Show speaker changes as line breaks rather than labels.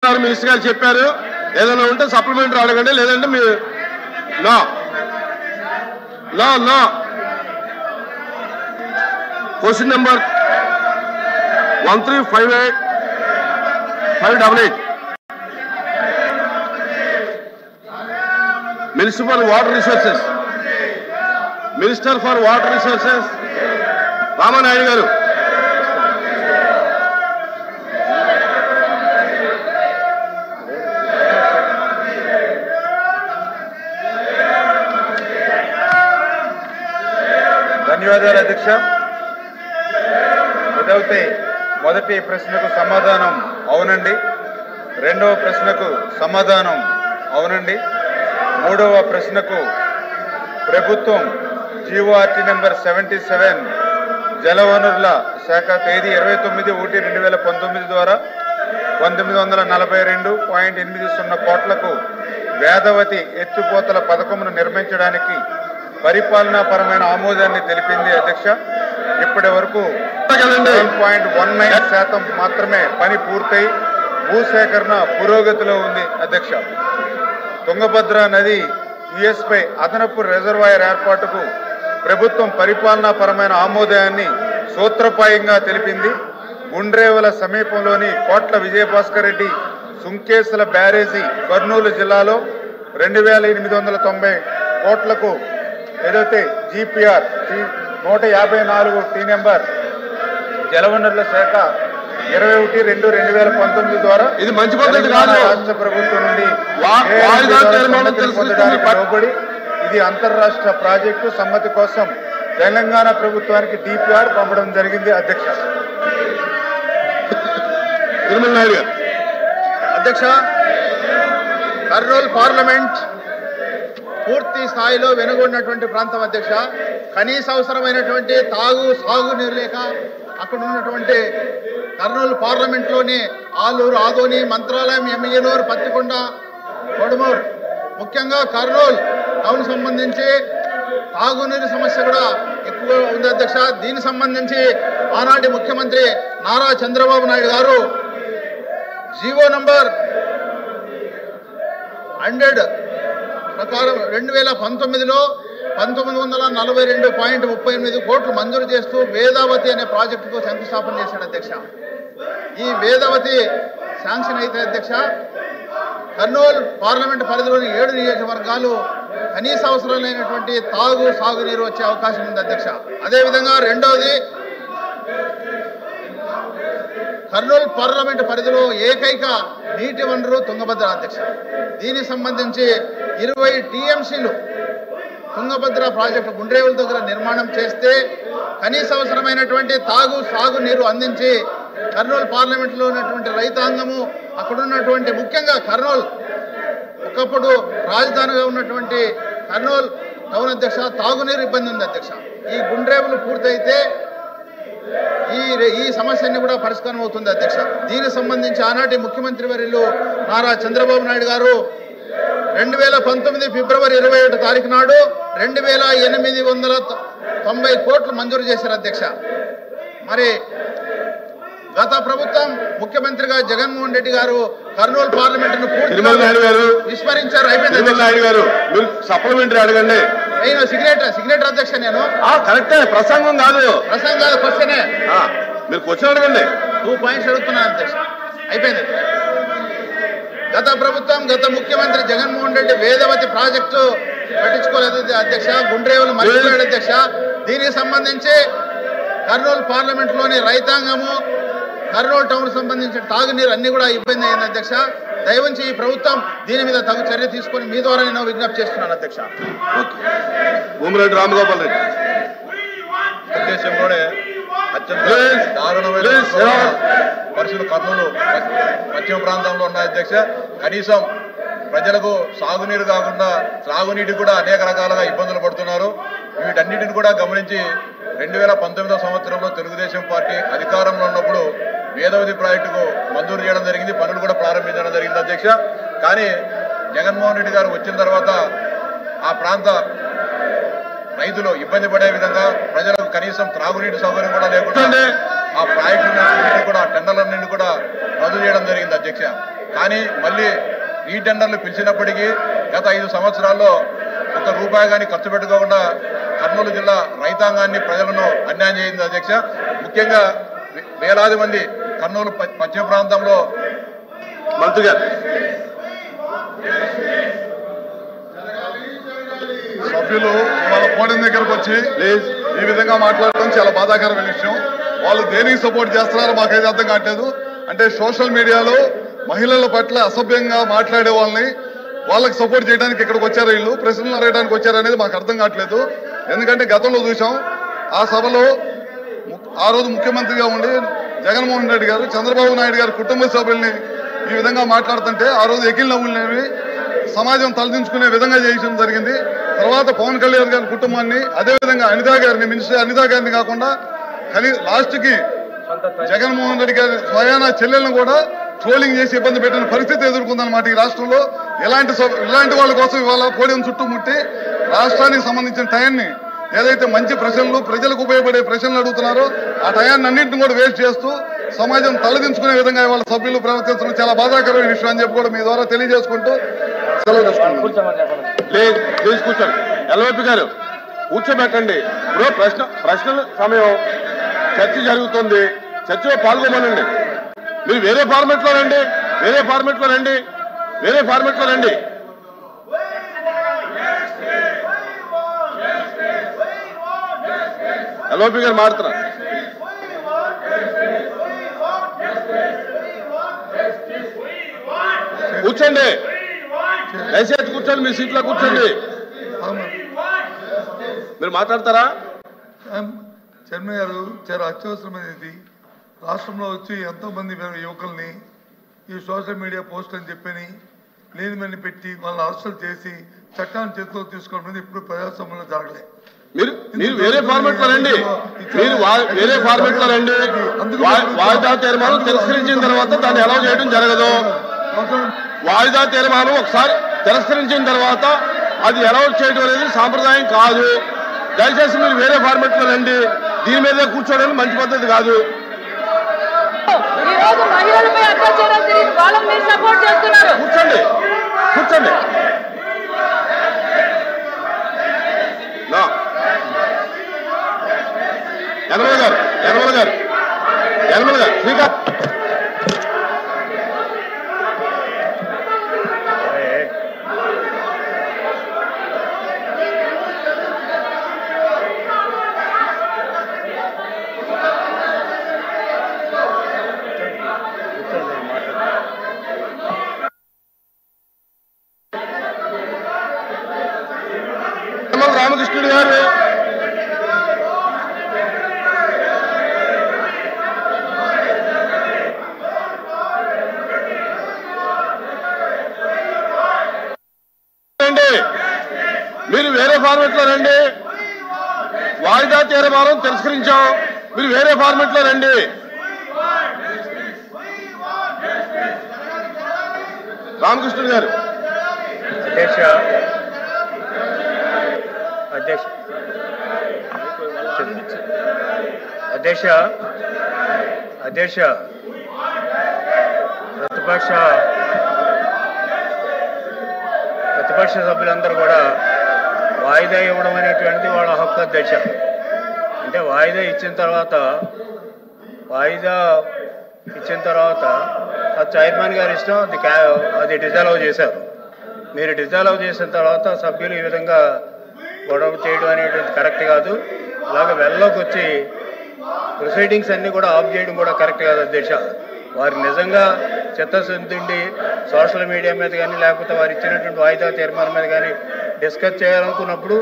Minister గారు చెప్పారు. ఏదైనా ఉంటే సప్లిమెంటరీ అడగండి, లేదంటే మీరు no no no. Question number 1358588 minister for water resources, minister for water resources Ramanaidu గారు.
ధన్యవాదాలు అధ్యక్ష. మొదటి ప్రశ్నకు సమాధానం అవునండి, రెండవ ప్రశ్నకు సమాధానం అవునండి, మూడవ ప్రశ్నకు ప్రభుత్వం జీవోఆర్టీ నెంబర్ 77 జలవనరుల శాఖ తేదీ 29/1/2019 ద్వారా 1942.80 కోట్లకు వేదవతి ఎత్తిపోతల పథకమును నిర్మించడానికి పరిపాలనాపరమైన ఆమోదాన్ని తెలిపింది అధ్యక్ష. ఇప్పటి వరకు 7.19% మాత్రమే పని పూర్తయి భూసేకరణ పురోగతిలో ఉంది అధ్యక్ష. తుంగభద్ర నది యుఎస్పై అదనపు రిజర్వాయర్ ఏర్పాటుకు ప్రభుత్వం పరిపాలనాపరమైన ఆమోదాన్ని సూత్రప్రాయంగా తెలిపింది. గుండ్రేవల సమీపంలోని కోట్ల విజయభాస్కర్ రెడ్డి సుంకేసుల బ్యారేజీ కర్నూలు జిల్లాలో 2890 కోట్లకు ఏదైతే జీపీఆర్ 154 టీ నెంబర్ జలవనరుల శాఖ 21/2/2019 ద్వారా
ఇది మంచి పద్ధతి కాదు.
రాష్ట్ర ప్రభుత్వం నుండి లోబడి ఇది అంతర్రాష్ట్ర ప్రాజెక్టు సమ్మతి కోసం తెలంగాణ ప్రభుత్వానికి డిపిఆర్ పంపడం జరిగింది అధ్యక్ష.
అధ్యక్ష, కర్నూలు పార్లమెంట్ పూర్తి స్థాయిలో వెనుగొన్నటువంటి ప్రాంతం అధ్యక్ష. కనీస అవసరమైనటువంటి సాగునీరు లేక అక్కడ ఉన్నటువంటి కర్నూలు పార్లమెంట్లోని ఆలూరు, ఆదోని, మంత్రాలయం, ఎమ్మిగనూరు, పత్తికొండ, కొడుమూరు, ముఖ్యంగా కర్నూలు టౌన్ సంబంధించి తాగునీరు సమస్య కూడా ఎక్కువ ఉంది అధ్యక్ష. దీనికి సంబంధించి ఆనాటి ముఖ్యమంత్రి నారా చంద్రబాబు నాయుడు గారు జీవో నంబర్ 100 ప్రకారం 2019లో 1942.38 కోట్లు మంజూరు చేస్తూ వేదావతి అనే ప్రాజెక్టుకు శంకుస్థాపన చేశాడు అధ్యక్ష. ఈ వేదావతి శాంక్షన్ అయితే అధ్యక్ష కర్నూలు పార్లమెంట్ పరిధిలోని 7 నియోజకవర్గాలు కనీస అవసరమైనటువంటి సాగునీరు వచ్చే అవకాశం ఉంది అధ్యక్ష. అదేవిధంగా రెండవది, కర్నూలు పార్లమెంట్ పరిధిలో ఏకైక నీటి వనరు తుంగభద్ర అధ్యక్ష. దీనికి సంబంధించి 20 టీఎంసీలు తుంగభద్ర ప్రాజెక్టు గుండ్రేవుల దగ్గర నిర్మాణం చేస్తే కనీస అవసరమైనటువంటి సాగునీరు అందించి కర్నూలు పార్లమెంట్లో ఉన్నటువంటి రైతాంగము, అక్కడున్నటువంటి ముఖ్యంగా కర్నూలు ఒకప్పుడు రాజధానిగా ఉన్నటువంటి కర్నూలు టౌన్ అధ్యక్ష తాగునీరు ఇబ్బంది ఉంది అధ్యక్ష. ఈ గుండ్రేవులు పూర్తయితే ఈ సమస్యని కూడా పరిష్కారం అవుతుంది అధ్యక్ష. దీనికి సంబంధించి ఆనాటి ముఖ్యమంత్రి వర్యులు నారా చంద్రబాబు నాయుడు గారు 2019 ఫిబ్రవరి 21 తారీఖు నాడు 2890 కోట్లు మంజూరు చేశారు అధ్యక్ష. మరి గత ప్రభుత్వం ముఖ్యమంత్రిగా జగన్మోహన్ రెడ్డి గారు కర్నూలు పార్లమెంటును పూర్తిగా విస్మరించారు. అయిపోయింది.
సప్లిమెంటరీ అడగండి.
నేను సిగ్నేటర్ అధ్యక్ష. నేను
కరెక్టే, ప్రసంగం కాదు
క్వశ్చనే.
మీరు క్వశ్చన్ అడగండి.
2 పాయింట్స్ అడుగుతున్నాను అధ్యక్ష. అయిపోయింది. గత ప్రభుత్వం, గత ముఖ్యమంత్రి జగన్మోహన్ రెడ్డి వేదవతి ప్రాజెక్టు పట్టించుకోలేదు అధ్యక్ష. గుండ్రేవులు మర్చిపోయాడు అధ్యక్ష. దీనికి సంబంధించి కర్నూలు పార్లమెంట్లోని రైతాంగము, కర్నూలు టౌన్ సంబంధించిన తాగునీరు అన్ని కూడా ఇబ్బంది అయింది అధ్యక్ష. దయవుంచి ఈ ప్రభుత్వం దీని మీద తగు చర్య తీసుకొని మీ ద్వారా నేను విజ్ఞప్తి చేస్తున్నాను అధ్యక్ష.
భూమిరెడ్డి రామగోపాల్ రెడ్డి.
దేశంలోనే అత్యంత దారుణమైన పరిస్థితులు కర్నూలు పశ్చిమ ప్రాంతంలో ఉన్నాయి అధ్యక్ష. కనీసం ప్రజలకు సాగునీరు కాకుండా త్రాగునీటి కూడా అనేక రకాలుగా ఇబ్బందులు పడుతున్నారు. వీటన్నిటిని కూడా గమనించి 2019 సంవత్సరంలో తెలుగుదేశం పార్టీ అధికారంలో ఉన్నప్పుడు వేదవతి ప్రాజెక్టుకు మంజూరు చేయడం జరిగింది, పనులు కూడా ప్రారంభించడం జరిగింది అధ్యక్ష. కానీ జగన్మోహన్ రెడ్డి గారు వచ్చిన తర్వాత ఆ ప్రాంత రైతులు ఇబ్బంది పడే విధంగా ప్రజలకు కనీసం త్రాగునీటి సౌకర్యం కూడా లేకుండా ఆ ప్రాజెక్టు కూడా టెండర్లన్నింటినీ కూడా రద్దు చేయడం జరిగింది అధ్యక్ష. కానీ మళ్ళీ రీటెండర్లు పిలిచినప్పటికీ గత 5 సంవత్సరాల్లో ₹1 కానీ ఖర్చు పెట్టుకోకుండా కర్నూలు జిల్లా రైతాంగాన్ని ప్రజలను అన్యాయం చేసింది అధ్యక్ష. ముఖ్యంగా వేలాది మంది కర్నూలు పశ్చిమ ప్రాంతంలో
మంత్రి గారు
సభ్యులు వాళ్ళ పోడియం దగ్గరకు వచ్చి ఈ విధంగా మాట్లాడటం చాలా బాధాకరమైన విషయం. వాళ్ళు దేనికి సపోర్ట్ చేస్తున్నారో మాకైతే అర్థం కావట్లేదు. అంటే సోషల్ మీడియాలో మహిళల పట్ల అసభ్యంగా మాట్లాడే వాళ్ళకి సపోర్ట్ చేయడానికి ఇక్కడికి వచ్చారు, వీళ్ళు ప్రశ్నలు అడగడానికి వచ్చారు అనేది మాకు అర్థం కావట్లేదు. ఎందుకంటే గతంలో చూసాం ఆ సభలో ఆ రోజు ముఖ్యమంత్రిగా ఉండి జగన్మోహన్ రెడ్డి గారు చంద్రబాబు నాయుడు గారు కుటుంబ సభ్యుల్ని ఈ విధంగా మాట్లాడుతుంటే ఆ రోజు ఎకిల్ నవ్వులనేవి సమాజం తలదించుకునే విధంగా చేయడం జరిగింది. తర్వాత పవన్ కళ్యాణ్ గారి కుటుంబాన్ని అదేవిధంగా అనితా గారిని మినిస్టర్ అనితా గారిని కాకుండా లాస్ట్కి జగన్మోహన్ రెడ్డి గారి స్వయాన చెల్లెలను కూడా ట్రోలింగ్ చేసి ఇబ్బంది పెట్టిన పరిస్థితి ఎదుర్కొందన్నమాట ఈ రాష్ట్రంలో. ఇలాంటి వాళ్ళ కోసం ఇవాళ పోడియం చుట్టుముట్టి రాష్ట్రానికి సంబంధించిన టయాన్ని ఏదైతే మంచి ప్రశ్నలు ప్రజలకు ఉపయోగపడే ప్రశ్నలు అడుగుతున్నారో ఆ టయాన్ని అన్నింటిని కూడా వేస్ట్ చేస్తూ సమాజం తలదించుకునే విధంగా ఇవాళ సభ్యులు ప్రవర్తించడం చాలా బాధాకరమైన విషయం అని చెప్పి కూడా మీ ద్వారా తెలియజేసుకుంటూ సెలవు తీసుకుంటున్నాను.
ప్లీజ్ కూర్చోండి. ఎల్వైపీ గారు కూర్చోబెట్టండి. ఇప్పుడు ప్రశ్నల సమయం, చర్చ జరుగుతుంది, చర్చలో పాల్గొమనండి. మీరు వేరే ఫార్మెట్లో రండి. ఎల్వైపీ గారు మారుతున్నారు. కూర్చోండి, దయచేసి కూర్చోండి, మీ సీట్లో కూర్చోండి. మీరు మాట్లాడతారా?
చైర్మన్ గారు చాలా అత్యవసరమైనది. రాష్ట్రంలో వచ్చి ఎంతోమంది యువకుల్ని ఈ సోషల్ మీడియా పోస్ట్ అని చెప్పని లేనిమని పెట్టి వాళ్ళని అరెస్టులు చేసి చట్టాన్ని చేతిలో తీసుకోవడం ఇప్పుడు ప్రజాస్వామ్యంలో జరగలేదు.
మీరు వేరే ఫార్మెట్ లో రండి. వాయిదా తీర్మానం తిరస్కరించిన తర్వాత దాన్ని అలౌ చేయడం జరగదు. వాయిదా తీర్మానం ఒకసారి తిరస్కరించిన తర్వాత అది అలౌ చేయడం అనేది సాంప్రదాయం కాదు. దయచేసి మీరు వేరే ఫార్మెట్ లో రండి. దీని మీద కూర్చోవడం మంచి పద్ధతి కాదు. కూర్చోండి. యనమల గారు శ్రీకాంత్ రామకృష్ణుడు గారు మీరు వేరే ఫార్మెట్ లో రండి. వాయిదా తీర్మానం తిరస్కరించాం. మీరు వేరే ఫార్మెట్ లో రండి. రామకృష్ణుడు గారు
అధ్యక్ష ప్రతిపక్ష సభ్యులందరూ కూడా వాయిదా ఇవ్వడం అనేటువంటిది వాళ్ళ హక్కు అధ్యక్ష. అంటే వాయిదా ఇచ్చిన తర్వాత అది చైర్మన్ గారి ఇష్టం, అది డిజాల్వ్ చేశారు. మీరు డిజాల్వ్ చేసిన తర్వాత సభ్యులు ఈ విధంగా గొడవ చేయడం అనేటువంటి కరెక్ట్ కాదు. అలాగే వెళ్ళలోకి వచ్చి ప్రొసీడింగ్స్ అన్నీ కూడా ఆఫ్ చేయడం కూడా కరెక్ట్ కాదు అధ్యక్ష. వారు నిజంగా చిత్తశుద్ధి సోషల్ మీడియా మీద కానీ లేకపోతే వారు ఇచ్చినటువంటి వాయిదా తీర్మానం మీద కానీ డిస్కస్ చేయాలనుకున్నప్పుడు